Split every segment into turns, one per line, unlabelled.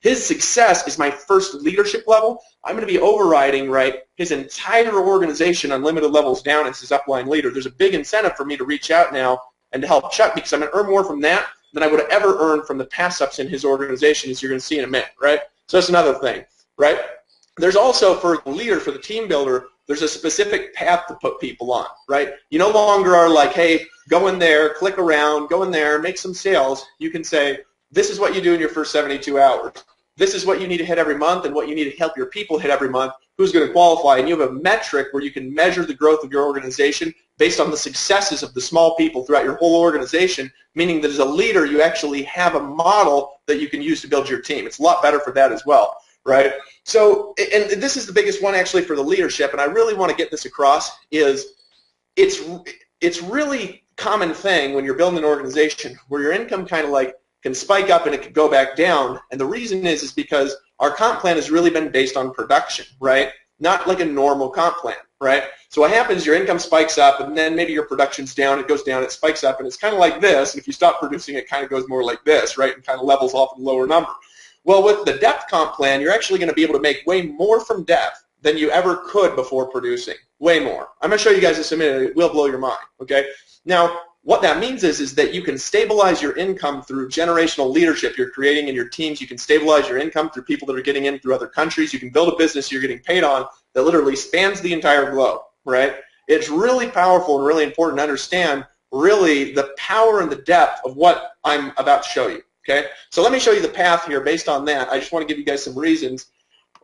His success is my first leadership level. I'm going to be overriding, right, his entire organization on limited levels down as his upline leader. There's a big incentive for me to reach out now and to help Chuck because I'm going to earn more from that than I would have ever earned from the pass-ups in his organization, as you're going to see in a minute, right? So that's another thing, right? There's also, for the leader, for the team builder, there's a specific path to put people on, right? You no longer are like, hey, go in there, click around, go in there, make some sales. You can say, this is what you do in your first 72 hours. This is what you need to hit every month and what you need to help your people hit every month, who's going to qualify. And you have a metric where you can measure the growth of your organization based on the successes of the small people throughout your whole organization, meaning that as a leader, you actually have a model that you can use to build your team. It's a lot better for that as well, right? So, and this is the biggest one actually for the leadership, and I really want to get this across, is it's really common thing when you're building an organization where your income kind of like can spike up and it could go back down. And the reason is because our comp plan has really been based on production, right? Not like a normal comp plan, right? So what happens, your income spikes up and then maybe your production's down, it goes down, it spikes up, and it's kind of like this. And if you stop producing, it kind of goes more like this, right? And kind of levels off at a lower number. Well, with the depth comp plan, you're actually going to be able to make way more from depth than you ever could before producing. Way more. I'm going to show you guys this in a minute. It will blow your mind, okay? Now, what that means is that you can stabilize your income through generational leadership you're creating in your teams. You can stabilize your income through people that are getting in through other countries. You can build a business you're getting paid on that literally spans the entire globe, right? It's really powerful and really important to understand really the power and the depth of what I'm about to show you, okay? So let me show you the path here based on that. I just want to give you guys some reasons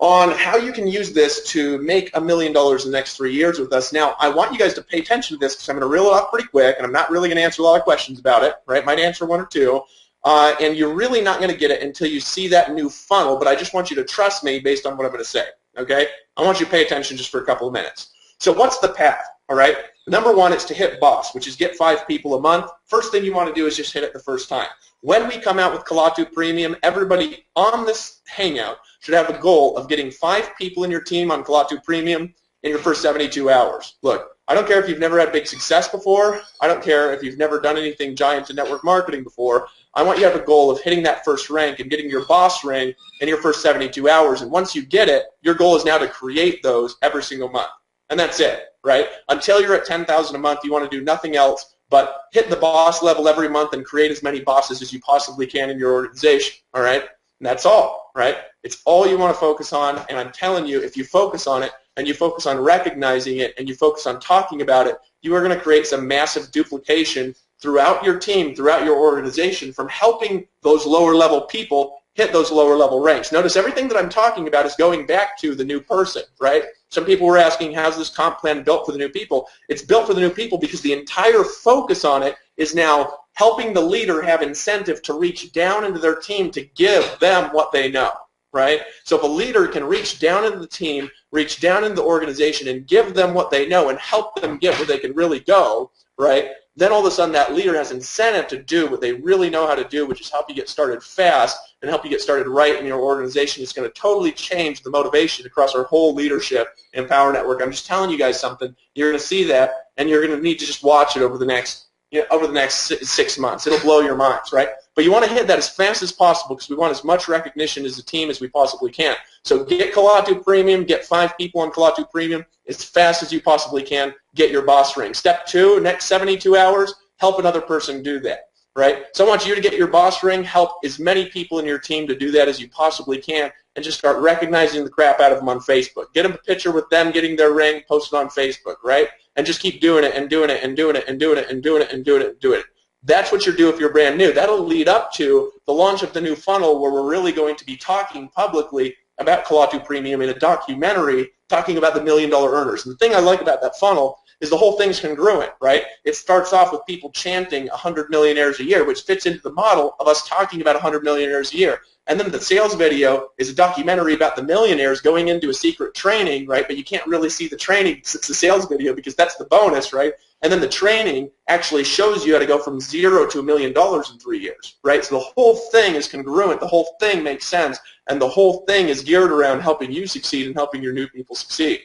on how you can use this to make $1 million in the next 3 years with us. Now, I want you guys to pay attention to this because I'm going to reel it off pretty quick, and I'm not really going to answer a lot of questions about it, right? Might answer one or two, and you're really not going to get it until you see that new funnel, but I just want you to trust me based on what I'm going to say, okay? I want you to pay attention just for a couple of minutes. So what's the path, all right? Number one is to hit boss, which is get 5 people a month. First thing you want to do is just hit it the first time. When we come out with Kalatu Premium, everybody on this hangout should have a goal of getting 5 people in your team on Kalatu Premium in your first 72 hours. Look, I don't care if you've never had big success before. I don't care if you've never done anything giant in network marketing before. I want you to have a goal of hitting that first rank and getting your boss ring in your first 72 hours. And once you get it, your goal is now to create those every single month. And that's it, right? Until you're at 10,000 a month, you want to do nothing else but hit the boss level every month and create as many bosses as you possibly can in your organization, all right? And that's all, right? It's all you want to focus on, and I'm telling you, if you focus on it and you focus on recognizing it and you focus on talking about it, you are going to create some massive duplication throughout your team, throughout your organization, from helping those lower level people hit those lower level ranks. Notice everything that I'm talking about is going back to the new person, right? Some people were asking, how's this comp plan built for the new people? It's built for the new people because the entire focus on it is now helping the leader have incentive to reach down into their team to give them what they know, right? So if a leader can reach down into the team, reach down into the organization and give them what they know and help them get where they can really go, right, then all of a sudden that leader has incentive to do what they really know how to do, which is help you get started fast and help you get started right in your organization. It's going to totally change the motivation across our whole leadership and Power Network. I'm just telling you guys something. You're going to see that, and you're going to need to just watch it over the next 6 months. It'll blow your minds, right? But you want to hit that as fast as possible because we want as much recognition as a team as we possibly can. So get Kalatu Premium, get 5 people on Kalatu Premium as fast as you possibly can. Get your boss ring. Step 2, next 72 hours, help another person do that, right? So I want you to get your boss ring, help as many people in your team to do that as you possibly can, and just start recognizing the crap out of them on Facebook. Get them a picture with them getting their ring, post it on Facebook, right? And just keep doing it and doing it and doing it and doing it and doing it and doing it and doing it. That's what you do if you're brand new. That'll lead up to the launch of the new funnel where we're really going to be talking publicly about Kalatu Premium in a documentary talking about the $1 million earners. And the thing I like about that funnel is the whole thing's congruent, right? It starts off with people chanting 100 millionaires a year, which fits into the model of us talking about 100 millionaires a year. And then the sales video is a documentary about the millionaires going into a secret training, right? But you can't really see the training because it's the sales video because that's the bonus, right? And then the training actually shows you how to go from 0 to $1 million in 3 years, right? So the whole thing is congruent. The whole thing makes sense. And the whole thing is geared around helping you succeed and helping your new people succeed.